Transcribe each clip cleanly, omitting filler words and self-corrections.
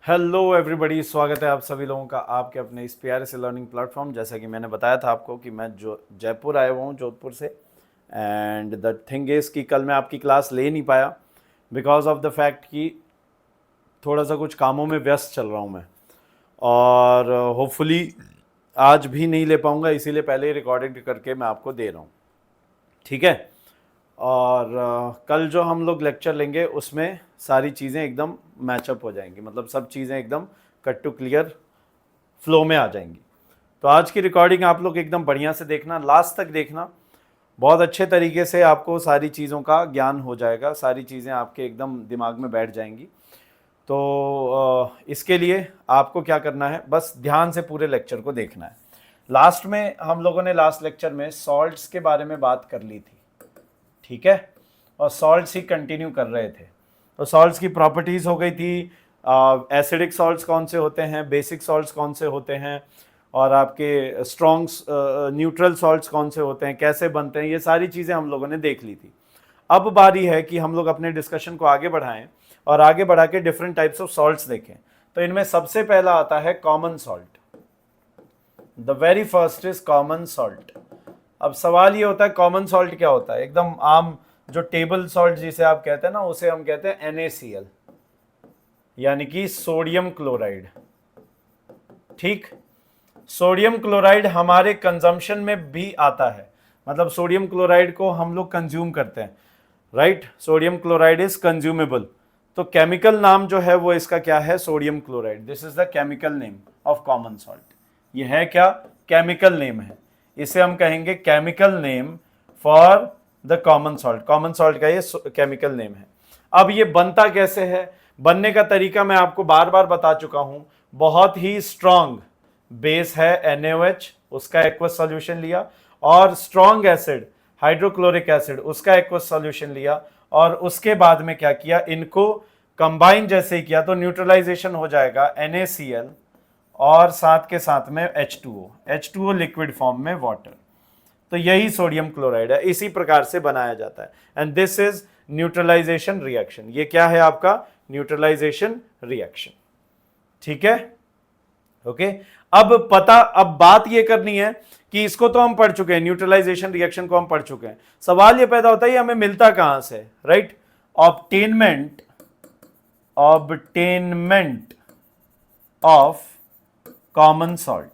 Hello everybody, स्वागत है आप सभी लोगों का आपके अपने इस प्यारे से लर्निंग प्लेटफॉर्म। जैसा कि मैंने बताया था आपको कि मैं जो जयपुर आया हुआ हूँ, जोधपुर से। एंड द थिंग इज़ कि कल मैं आपकी क्लास ले नहीं पाया बिकॉज ऑफ द फैक्ट कि थोड़ा सा कुछ कामों में व्यस्त चल रहा हूँ मैं। और होपफुली आज भी नहीं ले पाऊँगा, इसीलिए पहले ही रिकॉर्डिंग करके मैं आपको दे रहा हूँ। ठीक है। और कल जो हम लोग लेक्चर लेंगे उसमें सारी चीज़ें एकदम मैचअप हो जाएंगी, मतलब सब चीज़ें एकदम कट टू क्लियर फ्लो में आ जाएंगी। तो आज की रिकॉर्डिंग आप लोग एकदम बढ़िया से देखना, लास्ट तक देखना। बहुत अच्छे तरीके से आपको सारी चीज़ों का ज्ञान हो जाएगा, सारी चीज़ें आपके एकदम दिमाग में बैठ जाएंगी। तो इसके लिए आपको क्या करना है, बस ध्यान से पूरे लेक्चर को देखना है। लास्ट में हम लोगों ने लास्ट लेक्चर में सॉल्ट्स के बारे में बात कर ली थी, ठीक है। और सॉल्ट्स ही कंटिन्यू कर रहे थे। तो सॉल्ट्स की प्रॉपर्टीज़ हो गई थी, एसिडिक सॉल्ट्स कौन से होते हैं, बेसिक सॉल्ट्स कौन से होते हैं, और आपके स्ट्रॉन्ग न्यूट्रल सॉल्ट्स कौन से होते हैं, कैसे बनते हैं, ये सारी चीज़ें हम लोगों ने देख ली थी। अब बारी है कि हम लोग अपने डिस्कशन को आगे बढ़ाएं और आगे बढ़ा के डिफरेंट टाइप्स ऑफ सॉल्ट्स देखें। तो इनमें सबसे पहला आता है common salt. The very first is common salt. अब सवाल ये होता है कॉमन सॉल्ट क्या होता है। एकदम आम जो टेबल सॉल्ट जिसे आप कहते हैं ना, उसे हम कहते हैं NaCl, यानी कि सोडियम क्लोराइड। ठीक, सोडियम क्लोराइड हमारे कंजम्पशन में भी आता है, मतलब सोडियम क्लोराइड को हम लोग कंज्यूम करते हैं, right. Sodium chloride is consumable. तो केमिकल नाम जो है वो इसका क्या है, sodium chloride. This is the chemical name of common salt. ये है क्या, केमिकल नेम है। इसे हम कहेंगे chemical name for the common salt. Common salt का ये केमिकल नेम है। अब ये बनता कैसे है, बनने का तरीका मैं आपको बार बार बता चुका हूं। बहुत ही स्ट्रॉन्ग बेस है NaOH, उसका एक्वस सॉल्यूशन लिया, और स्ट्रॉन्ग एसिड हाइड्रोक्लोरिक एसिड, उसका एक्वस सॉल्यूशन लिया, और उसके बाद में क्या किया, इनको कंबाइन जैसे ही किया तो न्यूट्रलाइजेशन हो जाएगा NaCl और साथ के साथ में H2O लिक्विड फॉर्म में वाटर। तो यही सोडियम क्लोराइड है, इसी प्रकार से बनाया जाता है। And this is neutralization reaction. ये क्या है आपका, न्यूट्रलाइजेशन रिएक्शन। ठीक है, ओके। अब बात ये करनी है कि इसको तो हम पढ़ चुके हैं, न्यूट्रलाइजेशन रिएक्शन को हम पढ़ चुके हैं। सवाल ये पैदा होता है हमें मिलता कहां से, राइट। ऑब्टेनमेंट ऑफ कॉमन सॉल्ट,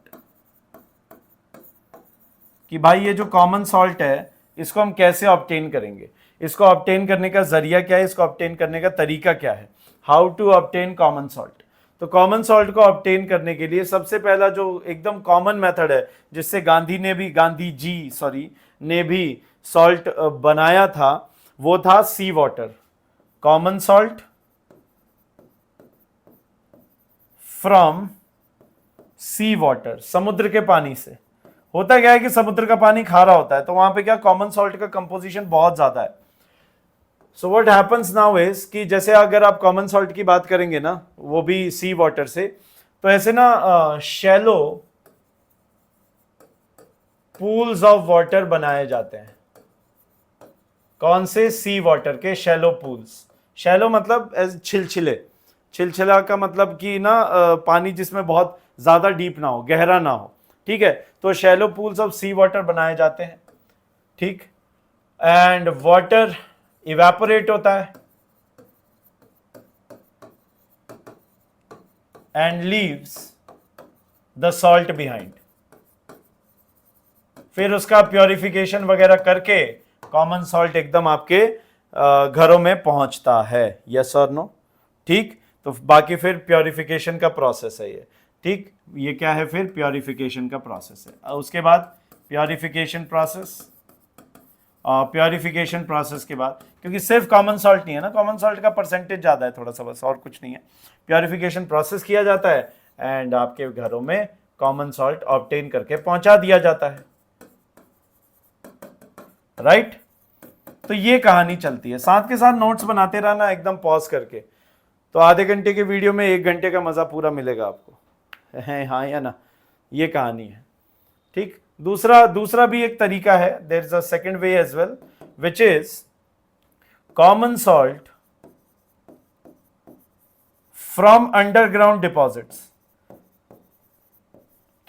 कि भाई ये जो कॉमन सॉल्ट है इसको हम कैसे ऑब्टेन करेंगे, इसको ऑब्टेन करने का जरिया क्या है, इसको ऑब्टेन करने का तरीका क्या है, how to obtain common salt. तो कॉमन सॉल्ट को ऑब्टेन करने के लिए सबसे पहला जो एकदम कॉमन मेथड है, जिससे गांधी जी ने भी सॉल्ट बनाया था, वो था sea water. Common salt from sea water, समुद्र के पानी से। होता क्या है कि समुद्र का पानी खारा होता है, तो वहां पे क्या कॉमन सॉल्ट का कंपोजिशन बहुत ज्यादा है। So what happens now is कि जैसे अगर आप कॉमन सॉल्ट की बात करेंगे ना, वो भी सी वाटर से, तो ऐसे ना शैलो पूल्स ऑफ वाटर बनाए जाते हैं। कौन से, सी वाटर के शैलो पूल्स। शैलो मतलब छिलछिला का मतलब कि ना पानी जिसमें बहुत ज्यादा डीप ना हो, गहरा ना हो, ठीक है। तो shallow pools of sea water बनाए जाते हैं, ठीक। एंड वाटर इवेपोरेट होता है and leaves the salt behind. फिर उसका प्योरिफिकेशन वगैरह करके कॉमन सॉल्ट एकदम आपके घरों में पहुंचता है, यस और नो, ठीक। तो बाकी फिर प्योरिफिकेशन का प्रोसेस है ये, ठीक। ये क्या है, फिर प्योरिफिकेशन का प्रोसेस है। उसके बाद प्योरिफिकेशन प्रोसेस के बाद, क्योंकि सिर्फ कॉमन सॉल्ट नहीं है ना, कॉमन सॉल्ट का परसेंटेज ज़्यादा है थोड़ा सा, बस और कुछ नहीं है। प्योरिफिकेशन प्रोसेस किया जाता है एंड आपके घरों में कॉमन सॉल्ट ऑब्टेन करके पहुंचा दिया जाता है, राइट। तो ये कहानी चलती है, साथ के साथ नोट्स बनाते रहना एकदम पॉज करके। तो आधे घंटे के वीडियो में 1 घंटे का मजा पूरा मिलेगा आपको, है हाँ या ना। ये कहानी है, ठीक। दूसरा भी एक तरीका है, there is a second way as well, which is common salt from underground deposits.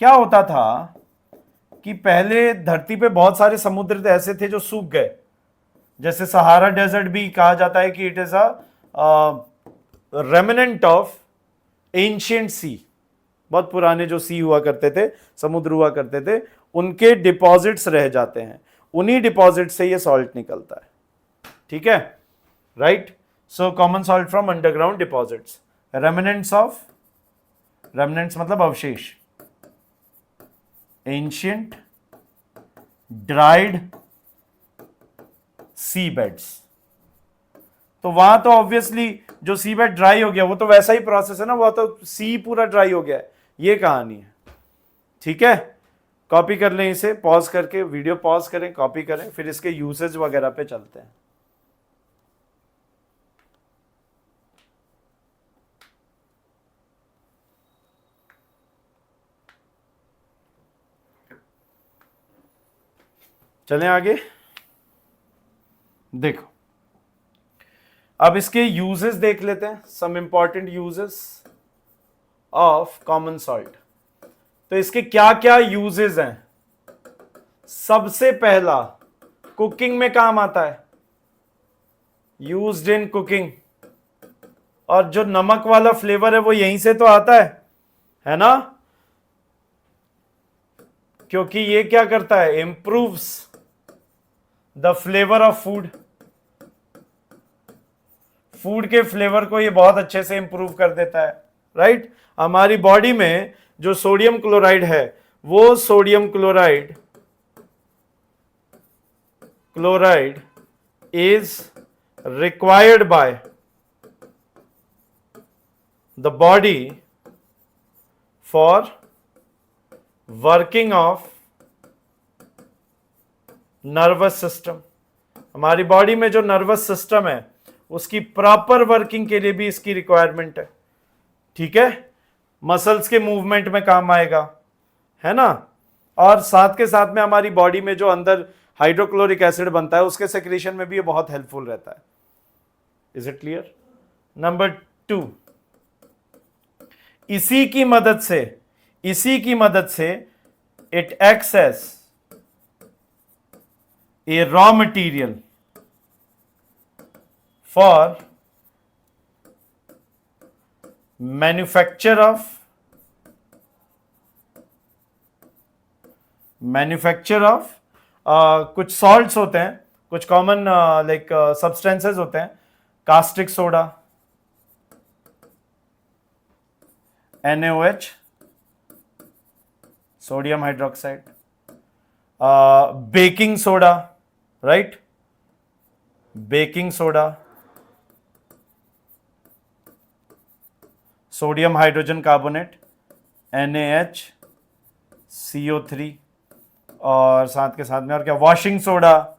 क्या होता था कि पहले धरती पे बहुत सारे समुद्र ऐसे थे जो सूख गए, जैसे सहारा डेजर्ट भी कहा जाता है कि it is a remnant of ancient sea. बहुत पुराने जो सी हुआ करते थे, समुद्र हुआ करते थे, उनके डिपॉजिट्स रह जाते हैं, उन्हीं डिपॉजिट से ये सॉल्ट निकलता है। ठीक है, right. So common salt from underground deposits, remnants of, remnants मतलब अवशेष, एंशिएंट ड्राइड सी बेड्स। तो वहां तो ऑब्वियसली जो सी बेड ड्राई हो गया वो तो वैसा ही प्रोसेस है ना, वो तो सी पूरा ड्राई हो गया है, ये कहानी है। ठीक है, कॉपी कर लें इसे, पॉज करके वीडियो पॉज करें, कॉपी करें, फिर इसके यूसेज वगैरह पे चलते हैं। चलें आगे, देखो अब इसके यूजेस देख लेते हैं, some important uses of common salt. तो इसके क्या क्या यूजेस हैं? सबसे पहला, कुकिंग में काम आता है, यूज्ड इन कुकिंग। और जो नमक वाला फ्लेवर है वो यहीं से तो आता है ना, क्योंकि ये क्या करता है, improves the flavour of food. Food के फ्लेवर को ये बहुत अच्छे से इंप्रूव कर देता है, राइट। हमारी बॉडी में जो सोडियम क्लोराइड है, वो sodium chloride is required by the body for working of nervous system. हमारी बॉडी में जो नर्वस सिस्टम है उसकी प्रॉपर वर्किंग के लिए भी इसकी रिक्वायरमेंट है। ठीक है, मसल्स के मूवमेंट में काम आएगा, है ना। और साथ के साथ में हमारी बॉडी में जो अंदर हाइड्रोक्लोरिक एसिड बनता है उसके सेक्रेशन में भी ये बहुत हेल्पफुल रहता है। Is it clear? नंबर 2, इसी की मदद से it acts as a raw material for manufacture of कुछ सॉल्ट्स होते हैं, कुछ कॉमन लाइक सब्सटेंसेस होते हैं, caustic soda NaOH, sodium hydroxide, baking soda, right, baking soda, sodium hydrogen carbonate NaHCO3, और साथ के साथ में और क्या, washing soda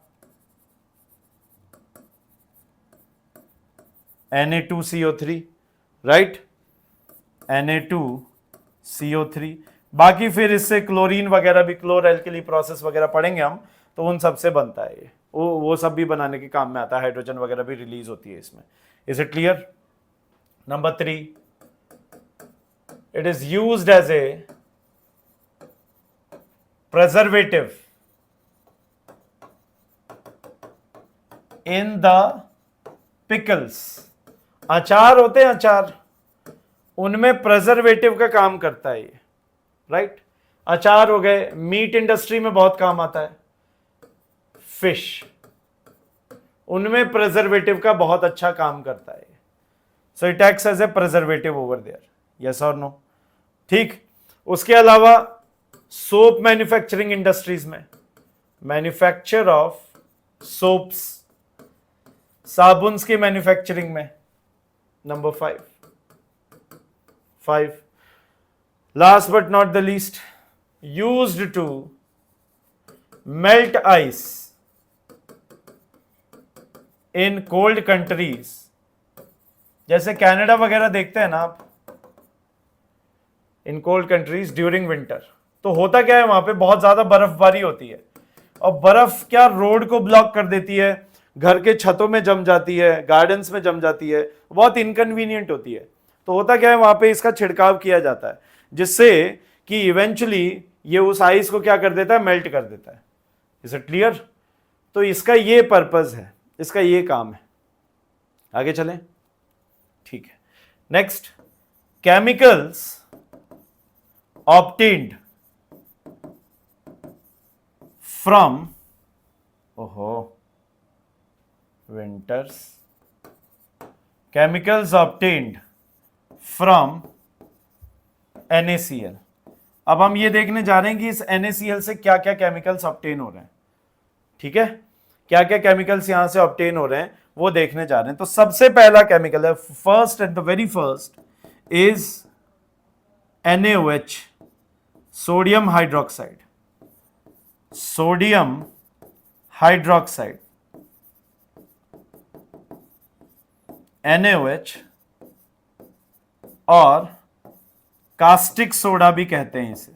Na2CO3, right, Na2CO3। बाकी फिर इससे क्लोरीन वगैरह भी, क्लोर एल्कली प्रोसेस वगैरह पढ़ेंगे हम, तो उन सब से बनता है ये, वो सब भी बनाने के काम में आता है, हाइड्रोजन वगैरह भी रिलीज होती है इसमें। Is it clear? Number 3, it is used as a preservative in the pickles। अचार होते हैं, अचार, उनमें प्रेजर्वेटिव का काम करता है ये, राइट। अचार हो गए, मीट इंडस्ट्री में बहुत काम आता है, फिश, उनमें प्रेजर्वेटिव का बहुत अच्छा काम करता है। So it acts as a preservative over there, yes और नो? ठीक। उसके अलावा सोप मैन्युफैक्चरिंग इंडस्ट्रीज में, मैन्युफैक्चर ऑफ सोप्स, साबुन्स की मैन्युफैक्चरिंग में। Number 5, last but not the least, used to melt ice in cold countries, जैसे कनाडा वगैरह देखते हैं ना आप, in cold countries during winter. तो होता क्या है, वहां पे बहुत ज्यादा बर्फबारी होती है, और बर्फ क्या रोड को ब्लॉक कर देती है, घर के छतों में जम जाती है, गार्डन्स में जम जाती है, बहुत इनकन्वीनियंट होती है। तो होता क्या है, वहां पे इसका छिड़काव किया जाता है जिससे कि इवेंचुअली ये उस आइस को क्या कर देता है, मेल्ट कर देता है। Is it clear? तो इसका ये पर्पस है, इसका ये काम है। आगे चलें, ठीक है। Next, chemicals obtained from winters, chemicals obtained from NaCl। अब हम ये देखने जा रहे हैं कि इस NaCl से क्या क्या केमिकल्स ऑब्टेन हो रहे हैं, ठीक है, क्या क्या केमिकल्स यहां से ऑब्टेन हो रहे हैं वो देखने जा रहे हैं। तो सबसे पहला केमिकल है, first and the very first is NaOH, sodium hydroxide, sodium hydroxide, NaOH, और कास्टिक सोडा भी कहते हैं इसे।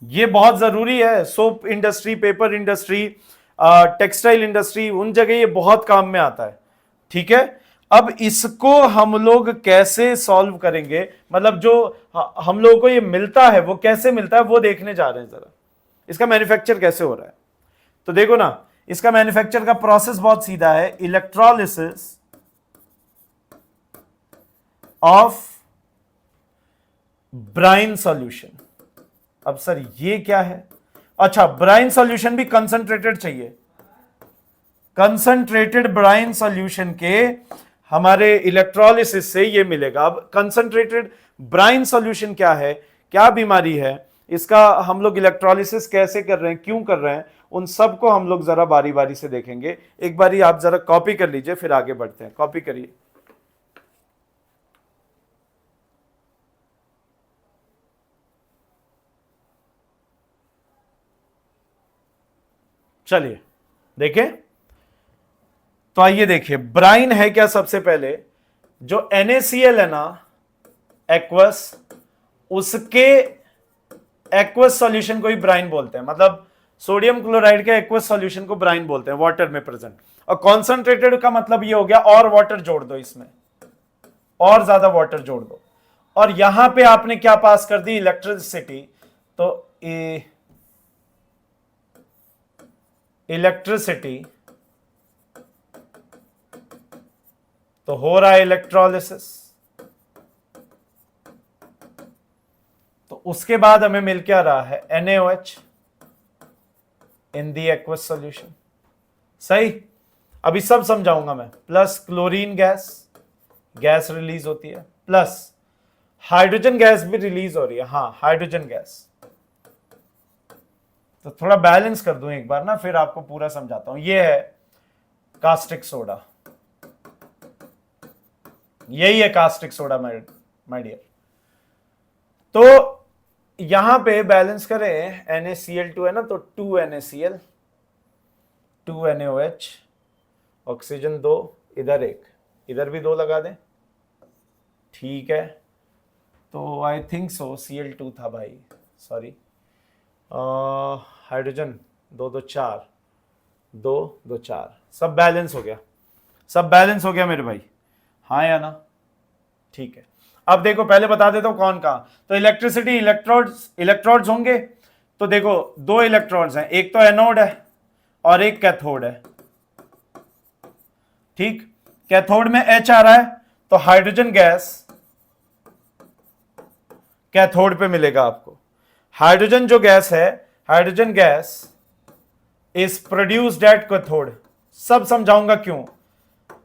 ये बहुत जरूरी है, soap industry, paper industry, textile industry, उन जगह ये बहुत काम में आता है, ठीक है। अब इसको हम लोग कैसे सॉल्व करेंगे, मतलब जो हम लोगों को ये मिलता है वो कैसे मिलता है वो देखने जा रहे हैं जरा, इसका मैन्युफैक्चर कैसे हो रहा है। तो देखो ना, इसका मैन्युफैक्चर का प्रोसेस बहुत सीधा है, इलेक्ट्रोलिसिस ऑफ ब्राइन सॉल्यूशन। अब सर ये क्या है? अच्छा, ब्राइन सॉल्यूशन भी कंसंट्रेटेड चाहिए, कंसंट्रेटेड ब्राइन सॉल्यूशन के हमारे इलेक्ट्रोलिसिस से ये मिलेगा। अब कंसंट्रेटेड ब्राइन सॉल्यूशन क्या है, क्या बीमारी है, इसका हम लोग इलेक्ट्रोलिसिस कैसे कर रहे हैं, क्यों कर रहे हैं, उन सब को हम लोग जरा बारी बारी से देखेंगे। एक बारी आप जरा कॉपी कर लीजिए, फिर आगे बढ़ते हैं। कॉपी करिए। चलिए देखें, तो आइए देखिए ब्राइन है क्या। सबसे पहले जो NaCl है ना, एक्वस, उसके एक्वस सॉल्यूशन को ही ब्राइन बोलते हैं, मतलब सोडियम क्लोराइड के एक्वस सॉल्यूशन को ब्राइन बोलते हैं, वाटर में प्रेजेंट। और कॉन्सेंट्रेटेड का मतलब ये हो गया और वाटर जोड़ दो इसमें, और ज्यादा वाटर जोड़ दो, और यहां पे आपने क्या पास कर दी, इलेक्ट्रिसिटी। तो इलेक्ट्रिसिटी, तो हो रहा है इलेक्ट्रोलिसिस। तो उसके बाद हमें मिल क्या रहा है, NaOH इन दी एक्वस सॉल्यूशन। सही, अभी सब समझाऊंगा मैं। Plus chlorine gas, gas release होती है, प्लस हाइड्रोजन गैस भी रिलीज हो रही है। हाँ, हाइड्रोजन गैस। तो थोड़ा बैलेंस कर दूं एक बार ना, फिर आपको पूरा समझाता हूं। ये है कास्टिक सोडा, यही है कास्टिक सोडा माय डियर। तो यहां पे बैलेंस करें, NaCl2 है ना, तो 2 NaCl, 2 NaOH, ऑक्सीजन 2, इधर 1, इधर भी 2 लगा दें, ठीक है। तो आई थिंक सो Cl2 था भाई, सॉरी। हाइड्रोजन 2 2 4, 2 2 4, सब बैलेंस हो गया, सब बैलेंस हो गया मेरे भाई, हाँ या ना? ठीक है। अब देखो पहले बता देता हूं कौन कहां। तो इलेक्ट्रिसिटी, इलेक्ट्रोड्स होंगे। तो देखो 2 इलेक्ट्रोड्स हैं, एक तो एनोड है और एक कैथोड है, ठीक। कैथोड में H आ रहा है, तो हाइड्रोजन गैस कैथोड पे मिलेगा आपको। हाइड्रोजन जो गैस है, hydrogen gas is produced at cathode. सब समझाऊंगा क्यों,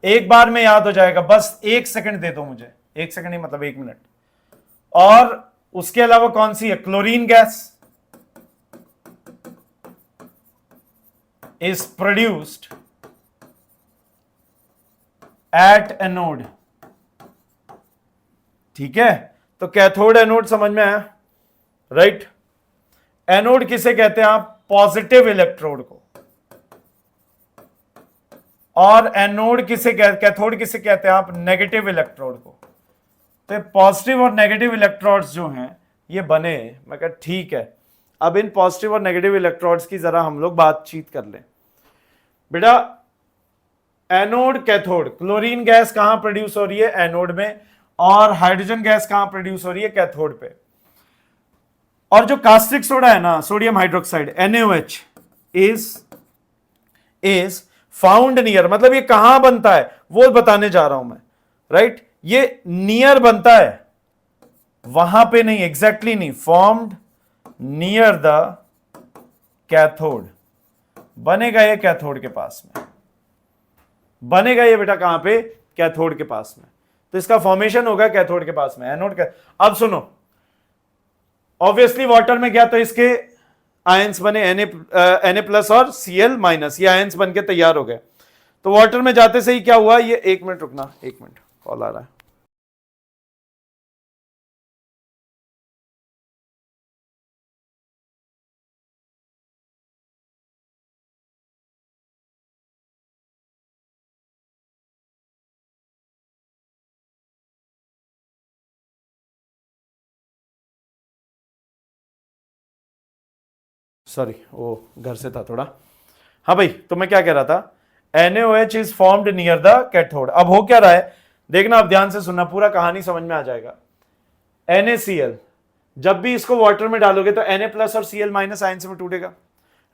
एक बार में याद हो जाएगा, बस 1 सेकंड दे दो मुझे, 1 सेकंड ही मतलब 1 मिनट। और उसके अलावा कौन सी है, chlorine gas is produced at anode, ठीक है। तो कैथोड एनोड समझ में आया, राइट। एनोड किसे कहते हैं आप, पॉजिटिव इलेक्ट्रोड को, और एनोड किसे कैथोड किसे कहते हैं आप, नेगेटिव इलेक्ट्रोड को। तो पॉजिटिव और नेगेटिव इलेक्ट्रोड्स जो हैं ये बने। मैं कहा ठीक है, अब इन पॉजिटिव और नेगेटिव इलेक्ट्रोड्स की जरा हम लोग बातचीत कर लें। बेटा एनोड कैथोड, क्लोरीन गैस कहां प्रोड्यूस हो रही है? एनोड में, और हाइड्रोजन गैस कहां प्रोड्यूस हो रही है? कैथोड पे। और जो कास्टिक सोडा है ना, sodium hydroxide NaOH is found near, मतलब ये कहां बनता है वो बताने जा रहा हूं मैं, राइट? ये नियर बनता है, वहां पे नहीं, एग्जैक्टली नहीं, फॉर्म्ड नियर द कैथोड। बनेगा ये कैथोड के पास में, बनेगा ये बेटा कहां पे? कैथोड के पास में। तो इसका फॉर्मेशन होगा कैथोड के पास में, एनोड का। अब सुनो, ऑब्वियसली वाटर में गया तो इसके आयंस बने Na प्लस और Cl माइनस, ये आयंस बन के तैयार हो गए। तो वाटर में जाते से ही क्या हुआ? ये, एक मिनट रुकना, एक मिनट, कॉल आ रहा है। सॉरी, वो घर से था थोड़ा। हाँ भाई, तो मैं क्या कह रहा था? NaOH is formed near the cathode. अब हो क्या रहा है देखना, आप ध्यान से सुनना, पूरा कहानी समझ में आ जाएगा। NaCl, जब भी इसको वाटर में डालोगे तो Na प्लस और Cl माइनस आयंस में टूटेगा,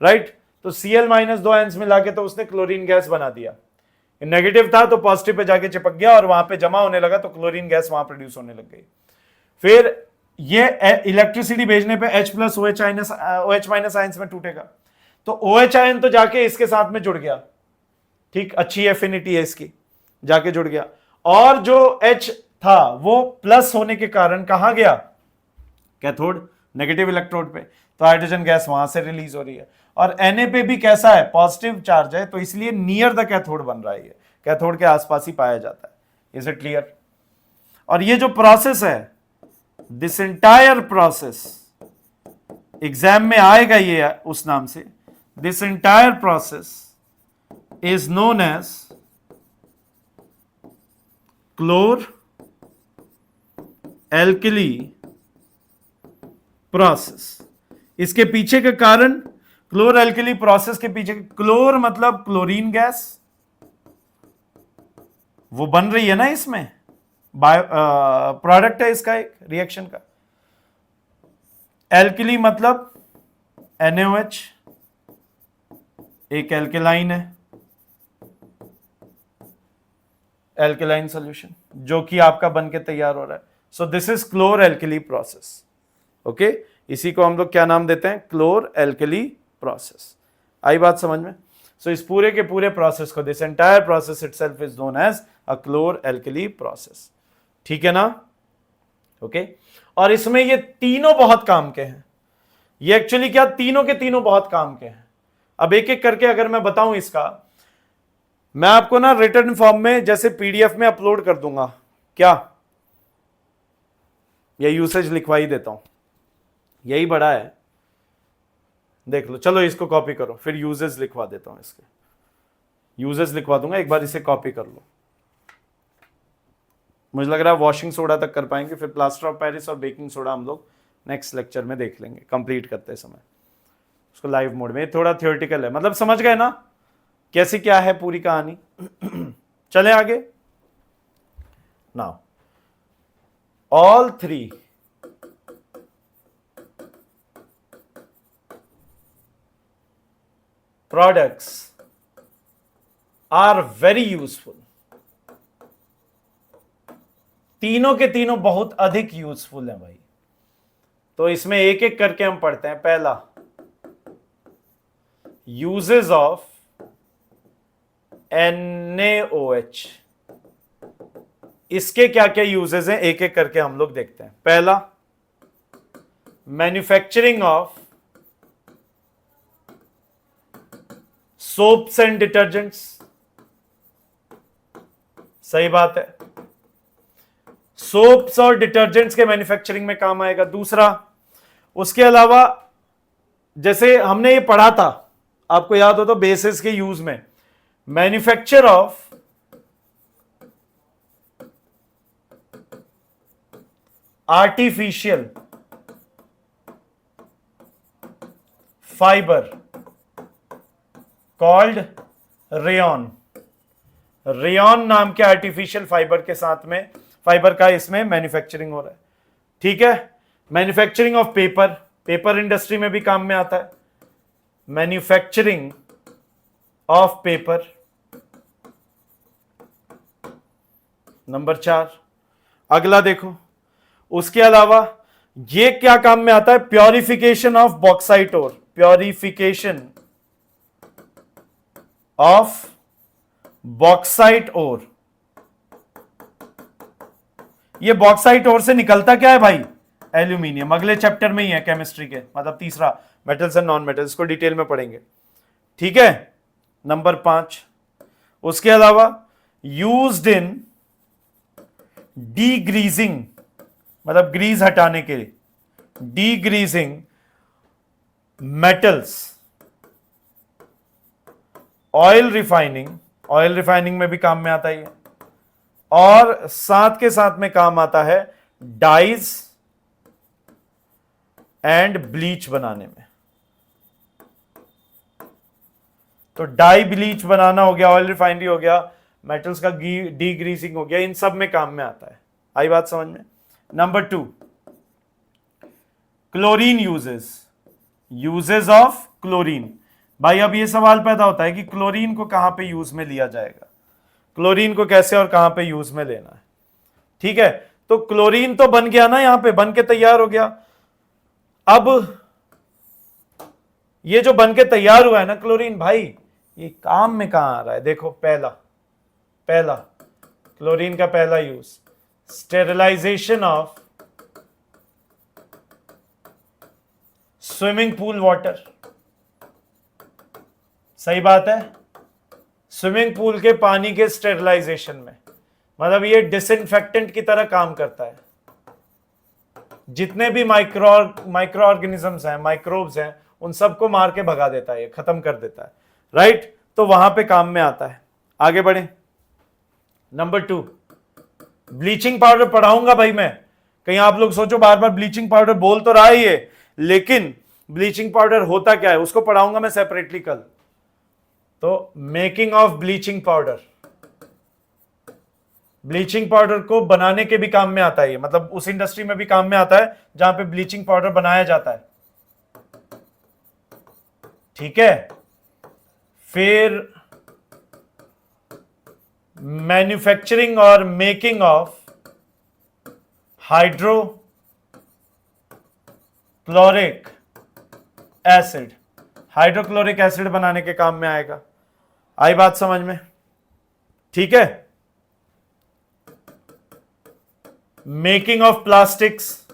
राइट? तो Cl माइनस दो आयंस मिला के तो उसने क्लोरीन गैस बना दिया। नेगेटिव था तो पॉजिटिव पे जाके चिपक गया और वहां पे जमा होने लगा, तो क्लोरीन गैस वहां प्रोड्यूस होने लग गई। फिर ये इलेक्ट्रिसिटी भेजने पे H plus OH minus ions में टूटेगा, तो OH आयन तो जाके इसके साथ में जुड़ गया, ठीक, अच्छी एफिनिटी है इसकी, जाके जुड़ गया। और जो H था वो प्लस होने के कारण कहां गया? कैथोड, नेगेटिव इलेक्ट्रोड पे, तो हाइड्रोजन गैस वहां से रिलीज हो रही है। और Na पे भी कैसा है? पॉजिटिव चार्ज है, तो इसलिए नियर द कैथोड बन रहा है, कैथोड के आसपास ही पाया जाता है। Is it clear? और ये जो प्रोसेस है, दिस एंटायर प्रोसेस, एग्जाम में आएगा ये उस नाम से, this entire process is known as chlor alkali process. इसके पीछे का कारण, क्लोर एल्कली प्रोसेस के पीछे, क्लोर मतलब क्लोरीन गैस, वो बन रही है ना इसमें, बायो प्रोडक्ट है इसका एक रिएक्शन का। एल्कली मतलब NaOH, एक एल्केलाइन है, एल्केलाइन सॉल्यूशन जो कि आपका बन के तैयार हो रहा है। So this is chlor alkali process. Okay, इसी को हम लोग क्या नाम देते हैं? क्लोर एल्कली प्रोसेस। आई बात समझ में? सो इस पूरे के पूरे प्रोसेस को, this entire process itself is known as a chlor alkali process. ठीक है ना? ओके, और इसमें ये तीनों बहुत काम के हैं। ये एक्चुअली क्या, तीनों के तीनों बहुत काम के हैं। अब एक एक करके अगर मैं बताऊं इसका, मैं आपको ना रिटन फॉर्म में जैसे PDF में अपलोड कर दूंगा, क्या, या यूसेज लिखवा ही देता हूं, यही बड़ा है, देख लो। चलो इसको कॉपी करो, फिर यूजेस लिखवा देता हूं, इसके यूजेस लिखवा दूंगा, एक बार इसे कॉपी कर लो। मुझे लग रहा है वॉशिंग सोडा तक कर पाएंगे, फिर प्लास्टर ऑफ पेरिस और बेकिंग सोडा हम लोग नेक्स्ट लेक्चर में देख लेंगे कंप्लीट करते समय उसको लाइव मोड में। थोड़ा थियोरेटिकल है, मतलब समझ गए ना कैसी क्या है पूरी कहानी। चले आगे। Now all three products are very useful। तीनों के तीनों बहुत अधिक यूजफुल हैं भाई। तो इसमें एक एक करके हम पढ़ते हैं। पहला, यूजेस ऑफ NaOH। इसके क्या क्या यूजेस हैं एक एक करके हम लोग देखते हैं। पहला, manufacturing of soaps and detergents. सही बात है, सोप्स और डिटर्जेंट्स के मैन्युफैक्चरिंग में काम आएगा। दूसरा, उसके अलावा जैसे हमने ये पढ़ा था, आपको याद हो तो बेसिस के यूज में, manufacture of artificial fibre called rayon. Rayon नाम के आर्टिफिशियल फाइबर के साथ में, फाइबर का इसमें मैन्युफैक्चरिंग हो रहा है। ठीक है, manufacturing of paper, paper industry में भी काम में आता है, मैन्युफैक्चरिंग ऑफ पेपर। नंबर 4। अगला देखो, उसके अलावा ये क्या काम में आता है, purification of bauxite ore, purification of bauxite ore. ये बॉक्साइट ओर से निकलता क्या है भाई, एल्यूमिनियम। अगले चैप्टर में ही है केमिस्ट्री के, मतलब तीसरा, मेटल्स एंड नॉन मेटल्स, को डिटेल में पढ़ेंगे। ठीक है, नंबर 5। उसके अलावा यूज्ड इन डीग्रीजिंग, मतलब ग्रीज हटाने के लिए, degreasing metals, oil refining, oil refining में भी काम में आता है, और साथ के साथ में काम आता है डाइज एंड ब्लीच बनाने में। तो डाई ब्लीच बनाना हो गया, ऑयल रिफाइनरी हो गया, मेटल्स का डीग्रीसिंग हो गया, इन सब में काम में आता है। आई बात समझ में। Number 2, chlorine uses, uses of chlorine. भाई अब ये सवाल पैदा होता है कि क्लोरीन को कहां पे यूज में लिया जाएगा, क्लोरीन को कैसे और कहां पे यूज में लेना है। ठीक है, तो क्लोरीन तो बन गया ना, यहां पे बन के तैयार हो गया। अब ये जो बन के तैयार हुआ है ना क्लोरीन, भाई ये काम में कहां आ रहा है, देखो पहला क्लोरीन का पहला use, sterilisation of swimming pool water. सही बात है, स्विमिंग पूल के पानी के स्टेरिलाइजेशन में, मतलब ये डिसइंफेक्टेंट की तरह काम करता है। जितने भी माइक्रो ऑर्गेनिजम्स हैं, माइक्रोब्स हैं, उन सबको मार के भगा देता है, ये खत्म कर देता है। राइट, तो वहां पे काम में आता है। आगे बढ़े, नंबर 2, ब्लीचिंग पाउडर पढ़ाऊंगा भाई मैं। कहीं आप लोग सोचो बार बार ब्लीचिंग पाउडर बोल तो रहा है ये, लेकिन ब्लीचिंग पाउडर होता क्या है उसको पढ़ाऊंगा मैं सेपरेटली कल। तो making of bleaching powder, bleaching powder को बनाने के भी काम में आता है, मतलब उस इंडस्ट्री में भी काम में आता है जहां पे ब्लीचिंग पाउडर बनाया जाता है। ठीक है, फिर मैन्युफैक्चरिंग और making of hydrochloric acid, hydrochloric acid बनाने के काम में आएगा। आई बात समझ में। ठीक है, मेकिंग ऑफ प्लास्टिक्स,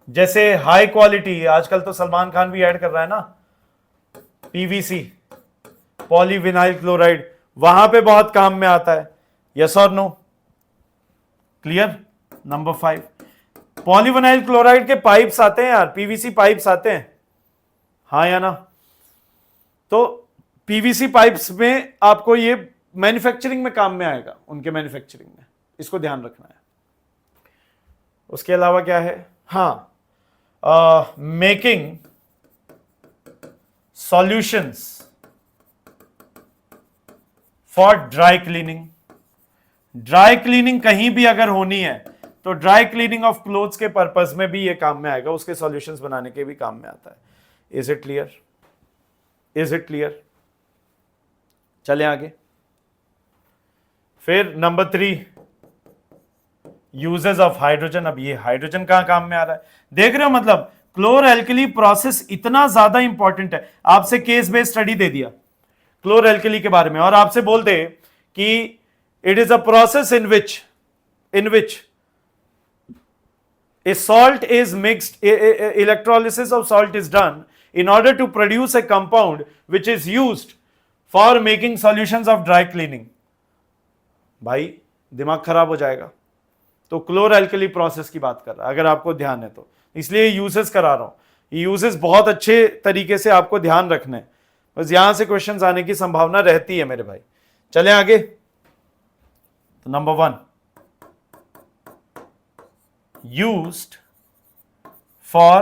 जैसे हाई क्वालिटी, आजकल तो सलमान खान भी ऐड कर रहा है ना, पीवीसी, पॉलीविनाइल क्लोराइड, वहां पे बहुत काम में आता है। यस और no, clear. Number 5, polyvinyl chloride के पाइप्स आते हैं यार, पीवीसी पाइप्स आते हैं, हाँ या ना। तो पीवीसी पाइप्स में आपको ये मैन्युफैक्चरिंग में काम में आएगा, उनके मैन्युफैक्चरिंग में, इसको ध्यान रखना है। उसके अलावा क्या है, हाँ, making solutions for dry cleaning. Dry cleaning कहीं भी अगर होनी है तो ड्राई क्लीनिंग ऑफ क्लोथ्स के पर्पस में भी ये काम में आएगा, उसके सॉल्यूशंस बनाने के भी काम में आता है। Is it clear, is it clear. चलें आगे। फिर नंबर 3, यूजेस ऑफ हाइड्रोजन। अब ये हाइड्रोजन कहां काम में आ रहा है, देख रहे हो, मतलब क्लोर एल्कली प्रोसेस इतना ज्यादा इंपॉर्टेंट है। आपसे केस बेस्ड स्टडी दे दिया क्लोर एल्कली के बारे में, और आपसे बोलते कि it is a process in which a salt is mixed, electrolysis of salt is done in order to produce a compound which is used for making solutions of dry cleaning। भाई दिमाग खराब हो जाएगा। तो क्लोर एल्कली प्रोसेस की बात कर रहा है, अगर आपको ध्यान है तो, इसलिए यूजेस करा रहा हूं। यूजेस बहुत अच्छे तरीके से आपको ध्यान रखना है, बस यहां से क्वेश्चंस आने की संभावना रहती है मेरे भाई। चलें आगे। तो नंबर 1, used for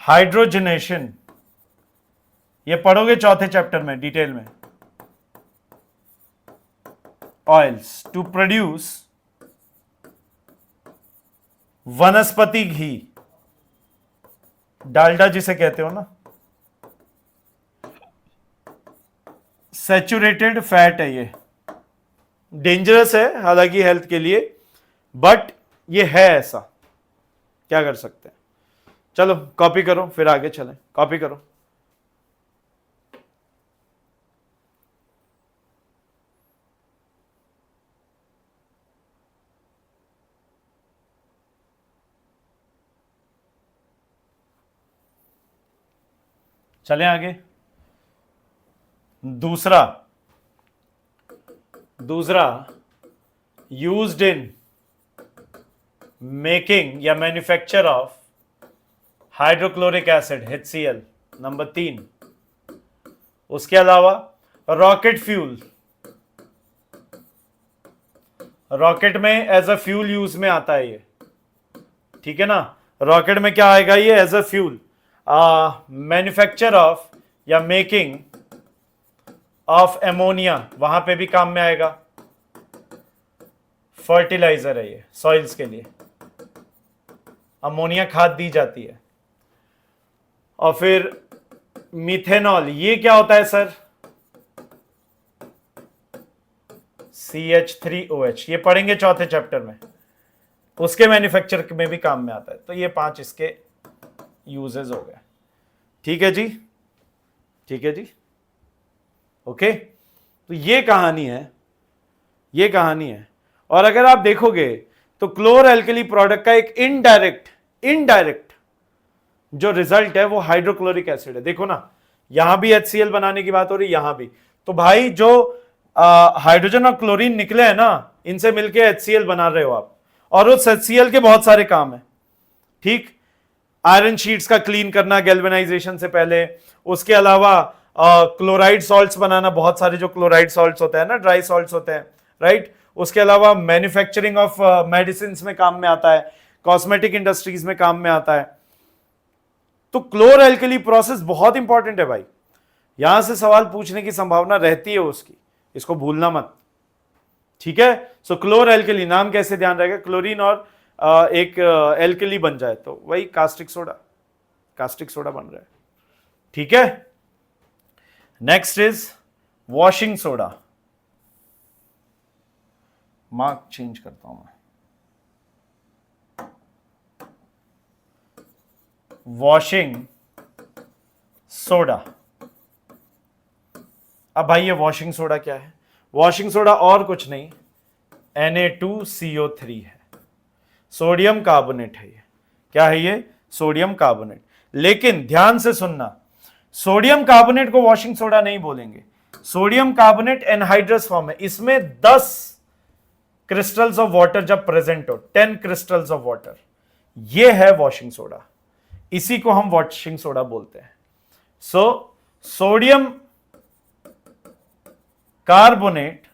hydrogenation, ये पढ़ोगे चौथे चैप्टर में डिटेल में। ऑयल्स टू प्रोड्यूस वनस्पति घी, डालडा जिसे कहते हो ना, सैचुरेटेड फैट है ये, डेंजरस है हालांकि हेल्थ के लिए, बट ये है ऐसा, क्या कर सकते हैं। चलो कॉपी करो फिर आगे चलें, कॉपी करो। चलें आगे। दूसरा यूज्ड इन मेकिंग या manufacture of hydrochloric acid HCl, number 3। उसके अलावा रॉकेट फ्यूल, रॉकेट में एज अ फ्यूल यूज में आता है ये, ठीक है ना। रॉकेट में क्या आएगा ये, as a fuel. Manufacture of या मेकिंग ऑफ एमोनिया, वहां पे भी काम में आएगा। फर्टिलाइजर है ये सॉइल्स के लिए, अमोनिया खाद दी जाती है। और फिर मिथेनॉल, ये क्या होता है सर, CH3OH, ये पढ़ेंगे चौथे चैप्टर में, उसके मैन्युफैक्चर में भी काम में आता है। तो ये 5 इसके यूजेस हो गए, ठीक है जी, ठीक है जी, ओके। तो ये कहानी है, ये कहानी है। और अगर आप देखोगे तो क्लोर एल्कली प्रोडक्ट का एक इनडायरेक्ट जो रिजल्ट है वो हाइड्रोक्लोरिक एसिड है। देखो ना, यहां भी HCl बनाने की बात हो रही, यहां भी। तो भाई जो हाइड्रोजन और क्लोरीन निकले हैं ना, इनसे मिलके HCl बना रहे हो आप, और उस HCl के बहुत सारे काम है, ठीक। आयरन शीट्स का क्लीन करना गैल्वेनाइजेशन से पहले, उसके अलावा क्लोराइड सॉल्ट्स बनाना, बहुत सारे जो क्लोराइड सॉल्ट्स होते हैं ना, ड्राई सॉल्ट्स होते हैं, राइट। उसके अलावा मैन्युफैक्चरिंग ऑफ मेडिसिन में काम में आता है, कॉस्मेटिक इंडस्ट्रीज में काम में आता है। तो क्लोर एल्कली प्रोसेस बहुत इंपॉर्टेंट है भाई, यहां से सवाल पूछने की संभावना रहती है उसकी, इसको भूलना मत, ठीक है। सो क्लोर एल्कली नाम कैसे ध्यान रहेगा, क्लोरीन और एक एल्कली बन जाए तो वही कास्टिक सोडा बन रहा है, ठीक है। Next is washing soda, mark change करता हूं मैं, वॉशिंग सोडा। अब भाई ये वॉशिंग सोडा क्या है, वॉशिंग सोडा और कुछ नहीं Na2CO3 है, सोडियम कार्बोनेट है ये। क्या है ये, सोडियम कार्बोनेट। लेकिन ध्यान से सुनना, सोडियम कार्बोनेट को वॉशिंग सोडा नहीं बोलेंगे, सोडियम कार्बोनेट एनहाइड्रस फॉर्म है, इसमें 10 क्रिस्टल्स ऑफ वाटर जब प्रेजेंट हो, 10 क्रिस्टल्स ऑफ वाटर, ये है वॉशिंग सोडा, इसी को हम वॉशिंग सोडा बोलते हैं। So sodium carbonate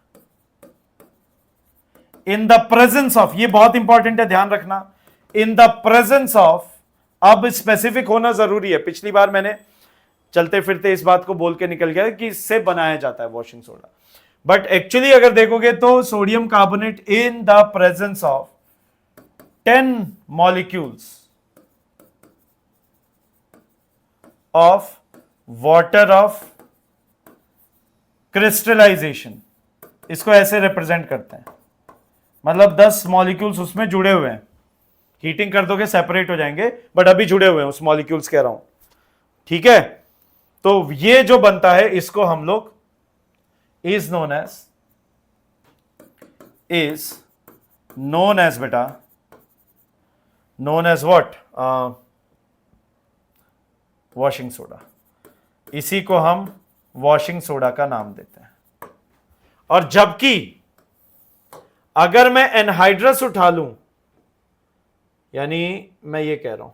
in the presence of, ये बहुत इंपॉर्टेंट है ध्यान रखना, इन द प्रेजेंस ऑफ, अब स्पेसिफिक होना जरूरी है, पिछली बार मैंने चलते फिरते इस बात को बोल के निकल गया कि इससे बनाया जाता है वॉशिंग सोडा, बट एक्चुअली अगर देखोगे तो sodium carbonate in the presence of 10 molecules of water of crystallisation, इसको ऐसे रिप्रेजेंट करते हैं, मतलब 10 मॉलिक्यूल्स उसमें जुड़े हुए हैं, हीटिंग कर दोगे सेपरेट हो जाएंगे, बट अभी जुड़े हुए हैं उस मॉलिक्यूल्स कह रहा हूं, ठीक है। तो ये जो बनता है इसको हम लोग इज नोन एज बेटा, known as what, washing soda, इसी को हम वॉशिंग सोडा का नाम देते हैं। और जबकि अगर मैं एनहाइड्रस उठा लूं, यानी मैं ये कह रहा हूं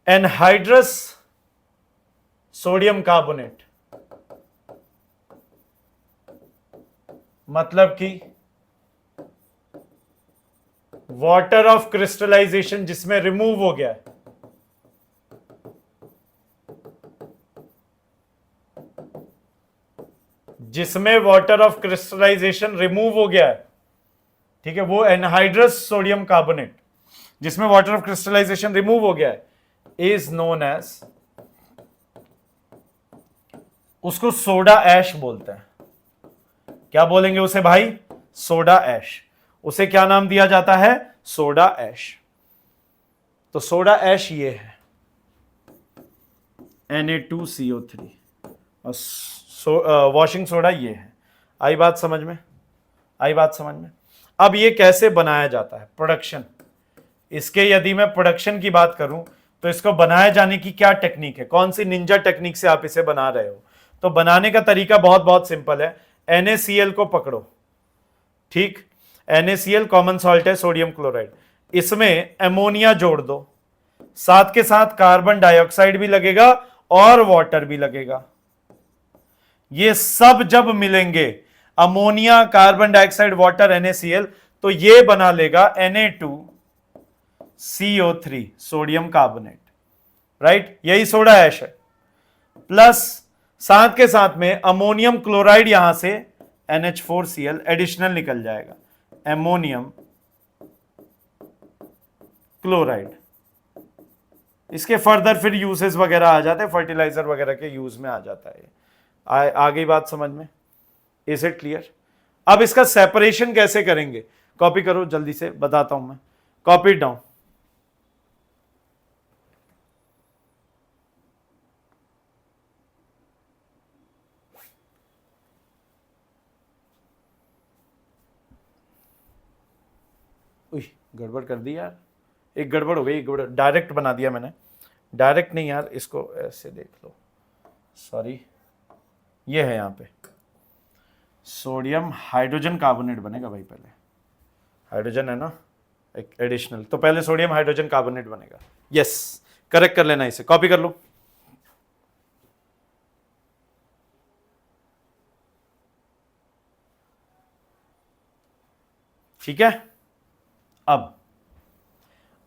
एनहाइड्रस सोडियम कार्बोनेट, मतलब कि वाटर ऑफ क्रिस्टलाइजेशन जिसमें रिमूव हो गया है, जिसमें वाटर ऑफ क्रिस्टलाइजेशन रिमूव हो गया है, ठीक है, वो एनहाइड्रस सोडियम कार्बोनेट जिसमें वाटर ऑफ क्रिस्टलाइजेशन रिमूव हो गया है, इज नोन एज, उसको सोडा ऐश बोलते हैं। क्या बोलेंगे उसे भाई? Soda ash. उसे क्या नाम दिया जाता है? Soda ash. तो सोडा ऐश ये है Na2CO3 और वॉशिंग सोडा ये है। आई बात समझ में? आई बात समझ में? अब ये कैसे बनाया जाता है? प्रोडक्शन। इसके यदि मैं प्रोडक्शन की बात करूं तो इसको बनाए जाने की क्या टेक्निक है? कौन सी निंजा टेक्निक से आप इसे बना रहे हो? तो बनाने का तरीका बहुत बहुत सिंपल है। NaCl को पकड़ो, ठीक, NaCl कॉमन सॉल्ट है, सोडियम क्लोराइड, इसमें अमोनिया जोड़ दो, साथ के साथ कार्बन डाइऑक्साइड भी लगेगा और वाटर भी लगेगा। ये सब जब मिलेंगे, ammonia, carbon dioxide, water, NaCl, तो ये बना लेगा Na2CO3 सोडियम कार्बोनेट, राइट? यही सोडा ऐश है। प्लस साथ के साथ में अमोनियम क्लोराइड यहां से NH4Cl एडिशनल निकल जाएगा, अमोनियम क्लोराइड। इसके फर्दर फिर यूसेस वगैरह आ जाते हैं, फर्टिलाइजर वगैरह के यूज में आ जाता है। आ गई बात समझ में? Is it clear? अब इसका सेपरेशन कैसे करेंगे? कॉपी करो जल्दी से, बताता हूं मैं। Copy down. गड़बड़ कर दी यार, एक गड़बड़ हो गई, एक गड़बड़, डायरेक्ट बना दिया मैंने। डायरेक्ट नहीं यार, इसको ऐसे देख लो, सॉरी, ये है यहाँ पे सोडियम हाइड्रोजन कार्बोनेट बनेगा भाई। पहले हाइड्रोजन है ना एक एडिशनल, तो पहले सोडियम हाइड्रोजन कार्बोनेट बनेगा। यस, करेक्ट कर लेना, इसे कॉपी कर लो। ठीक है।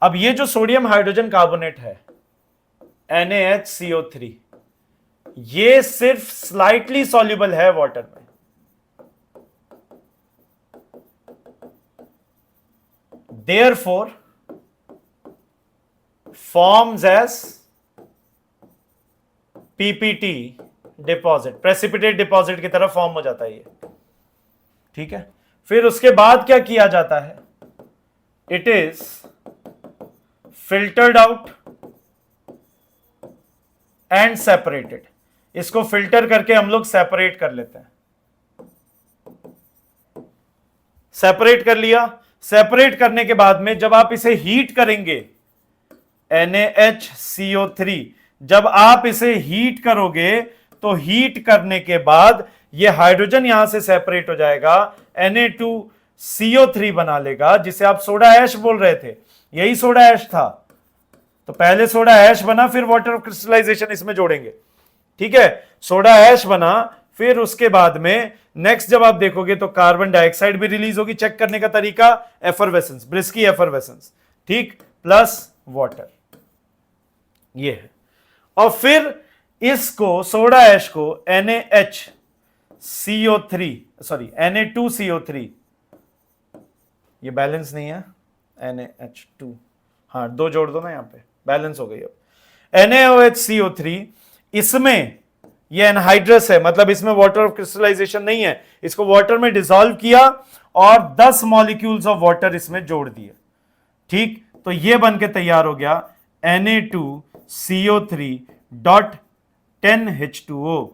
अब ये जो सोडियम हाइड्रोजन कार्बोनेट है NaHCO3, ये सिर्फ स्लाइटली सॉल्युबल है वाटर में। Therefore forms as PPT deposit, precipitate deposit की तरह फॉर्म हो जाता है ये, ठीक है। फिर उसके बाद क्या किया जाता है? It is filtered out and separated. इसको फिल्टर करके हम लोग सेपरेट कर लेते हैं। सेपरेट कर लिया। सेपरेट करने के बाद में जब आप इसे हीट करेंगे, NaHCO3, जब आप इसे हीट करोगे तो हीट करने के बाद ये हाइड्रोजन यहां से सेपरेट हो जाएगा, Na2CO3 बना लेगा, जिसे आप सोडा ऐश बोल रहे थे। यही सोडा ऐश था। तो पहले सोडा ऐश बना, फिर वाटर ऑफ क्रिस्टलाइजेशन इसमें जोड़ेंगे, ठीक है। सोडा ऐश बना, फिर उसके बाद में नेक्स्ट जब आप देखोगे तो कार्बन डाइऑक्साइड भी रिलीज होगी। चेक करने का तरीका, एफरवेसेंस, ब्रिस्की एफरवेसेंस, ठीक, प्लस वाटर, ये है। और फिर इसको सोडा ऐश को Na2CO3, ये बैलेंस नहीं है, NaH2, हाँ, दो जोड़ दो ना, यहां पे बैलेंस हो गई। अब NaOHCO3, इसमें ये एनहाइड्रस है, मतलब इसमें वाटर ऑफ क्रिस्टलाइजेशन नहीं है। इसको वाटर में डिसॉल्व किया और 10 मॉलिक्यूल्स ऑफ वाटर इसमें जोड़ दिए, ठीक। तो ये बन के तैयार हो गया Na2CO3.10H2O।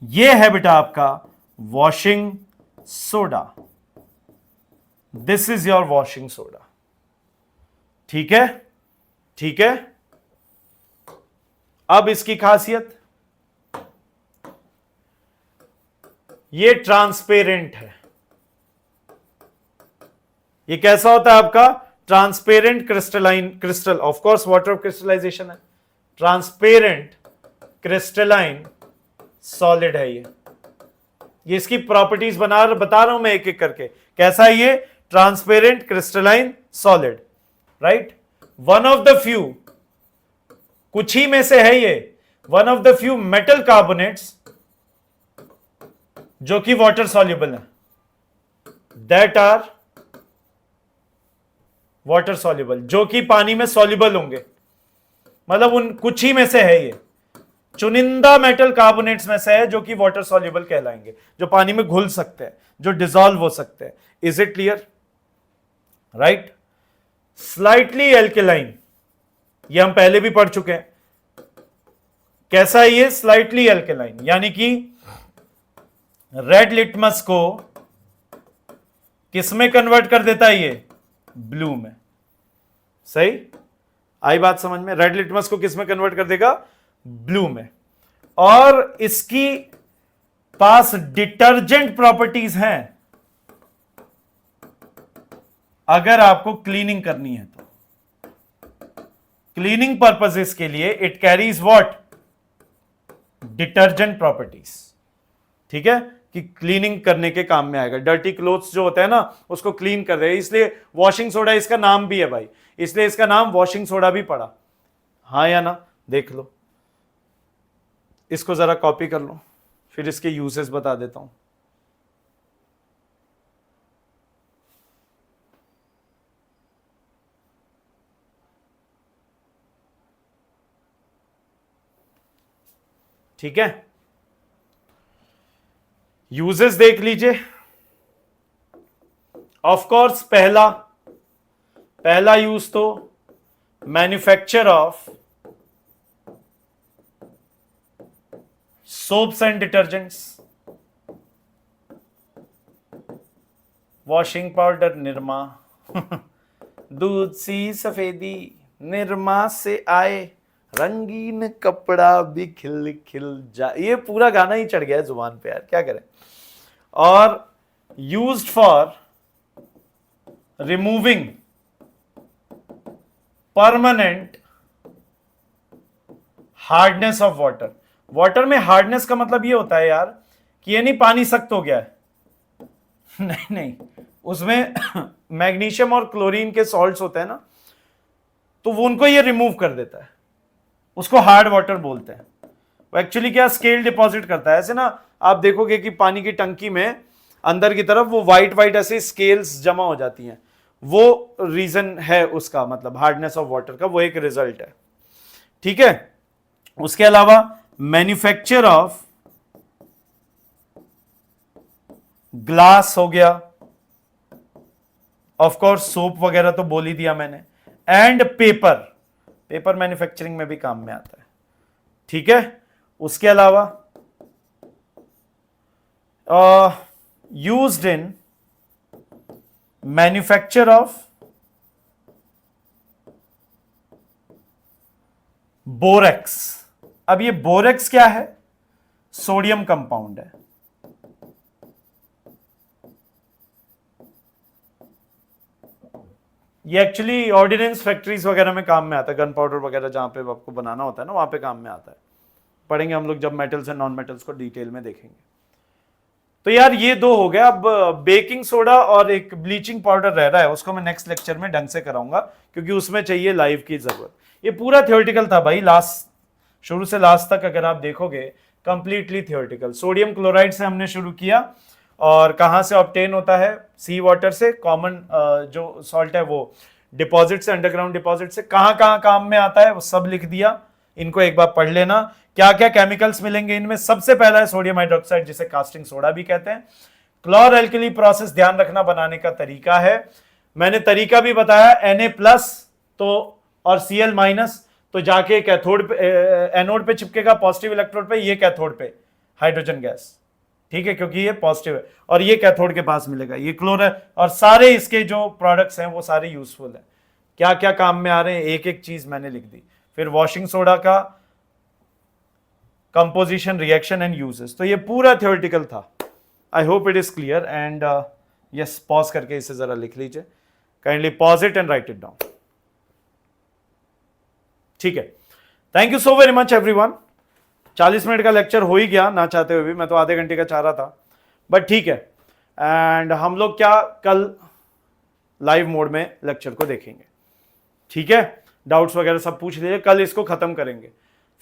ये है बेटा आपका washing soda. This is your washing soda, ठीक है, ठीक है। अब इसकी खासियत, ये ट्रांसपेरेंट है। ये कैसा होता है आपका? Transparent crystalline, crystal, of course water of crystallisation है, ट्रांसपेरेंट क्रिस्टलाइन सॉलिड है ये इसकी प्रॉपर्टीज बता रहा हूं मैं एक एक करके। कैसा है ये? Transparent crystalline solid, right. One of the few, कुछ ही में से है ये, one of the few metal carbonates जो कि वाटर सॉल्युबल है, दैट आर वाटर सॉल्युबल, जो कि पानी में सॉल्युबल होंगे, मतलब उन कुछ ही में से है, ये चुनिंदा मेटल कार्बोनेट्स में से है जो कि वाटर सॉल्युबल कहलाएंगे, जो पानी में घुल सकते हैं, जो डिसॉल्व हो सकते हैं। Is it clear? Right. Slightly alkaline, ये हम पहले भी पढ़ चुके हैं। कैसा है ये? स्लाइटली एल्केलाइन, यानी कि रेड लिटमस को किसमें कन्वर्ट कर देता है? ये ब्लू में। सही आई बात समझ में? रेड लिटमस को किसमें कन्वर्ट कर देगा? ब्लू में। और इसकी पास डिटर्जेंट प्रॉपर्टीज हैं अगर आपको क्लीनिंग करनी है तो। क्लीनिंग पर्पसेस के लिए it carries what? Detergent properties. ठीक है, कि क्लीनिंग करने के काम में आएगा। डर्टी क्लोथ्स जो होता है ना, उसको क्लीन कर दे, इसलिए वॉशिंग सोडा इसका नाम भी है भाई, इसलिए इसका नाम वॉशिंग सोडा भी पड़ा। हाँ या ना? देख लो, इसको जरा कॉपी कर लो, फिर इसके यूजेस बता देता हूं। ठीक है, यूजेस देख लीजिए। ऑफ कोर्स पहला यूज तो manufacture of soaps and detergents, washing powder Nirma दूध सी सफेदी निरमा से आए, रंगीन कपड़ा भी खिल खिल जा। ये पूरा गाना ही चढ़ गया है जुबान पे यार, क्या करें। और used for removing permanent hardness of water. Water में हार्डनेस का मतलब ये होता है यार कि ये नहीं पानी सख्त हो गया है नहीं, उसमें मैग्नीशियम और क्लोरीन के सॉल्ट्स होते हैं ना, तो वो उनको ये रिमूव कर देता है, उसको हार्ड वाटर बोलते हैं। वो एक्चुअली क्या स्केल डिपॉजिट करता है। ऐसे ना आप देखोगे कि पानी की टंकी में अंदर की तरफ वो वाइट ऐसे स्केल्स जमा हो जाती हैं, वो रीजन है उसका, मतलब हार्डनेस ऑफ वाटर का वो एक रिजल्ट है। ठीक है, उसके अलावा मैन्युफैक्चर ऑफ ग्लास हो गया, ऑफ कोर्स सोप वगैरह तो बोल ही दिया मैंने, एंड पेपर मैन्युफैक्चरिंग में भी काम में आता है। ठीक है, उसके अलावा used in manufacture of borax. अब ये बोरेक्स क्या है? सोडियम कंपाउंड है। ये एक्चुअली ऑर्डिनेंस फैक्ट्रीज वगैरह में काम में आता है, गन पाउडर वगैरह जहां पे आपको बनाना होता है ना, वहां पे काम में आता है। पढ़ेंगे हम लोग जब मेटल्स एंड नॉन मेटल्स को डिटेल में देखेंगे। तो यार ये दो हो गया। अब बेकिंग सोडा और एक ब्लीचिंग पाउडर रह रहा है, उसको मैं नेक्स्ट लेक्चर में ढंग से कराऊंगा, क्योंकि उसमें चाहिए लाइव की जरूरत। ये पूरा थियोरेटिकल था भाई, शुरू से लास्ट तक अगर आप देखोगे कंप्लीटली थियोरेटिकल। सोडियम क्लोराइड से हमने शुरू किया, और कहां से ऑब्टेन होता है? सी वाटर से। कॉमन जो सॉल्ट है वो डिपॉजिट से, अंडरग्राउंड डिपॉजिट से। कहां कहां काम में आता है वो सब लिख दिया, इनको एक बार पढ़ लेना। क्या क्या केमिकल्स मिलेंगे इनमें? सबसे पहला है सोडियम हाइड्रोक्साइड, जिसे कास्टिंग सोडा भी कहते हैं। क्लोर एल्कली प्रोसेस ध्यान रखना, बनाने का तरीका है, मैंने तरीका भी बताया। Na+ तो और Cl- तो जाके कैथोड पे, एनोड पे चिपकेगा पॉजिटिव इलेक्ट्रोड पे, ये कैथोड पे हाइड्रोजन गैस। ठीक है, क्योंकि ये पॉजिटिव है, और ये कैथोड के पास मिलेगा, ये क्लोर है। और सारे इसके जो प्रोडक्ट्स हैं वो सारे यूजफुल है। क्या क्या काम में आ रहे हैं एक एक चीज मैंने लिख दी। फिर वॉशिंग सोडा का कंपोजिशन, रिएक्शन एंड यूजेस। तो ये पूरा थ्योरेटिकल था। I hope it is clear. And yes, pause करके इसे जरा लिख लीजिए, kindly pause it and right it down. ठीक है, thank you so very much everyone. 40 minute का लेक्चर हो ही गया ना चाहते हुए भी, मैं तो आधे घंटे का चाह रहा था, बट ठीक है। एंड हम लोग क्या कल लाइव मोड में लेक्चर को देखेंगे। ठीक है, डाउट्स वगैरह सब पूछ लीजिए, कल इसको खत्म करेंगे।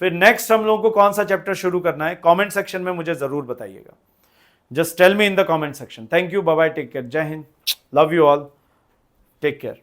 फिर नेक्स्ट हम लोगों को कौन सा चैप्टर शुरू करना है कमेंट सेक्शन में मुझे जरूर बताइएगा। Just tell me in the comment section. Thank you. Bye bye. Take care. Jai Hind. Love you all. Take care.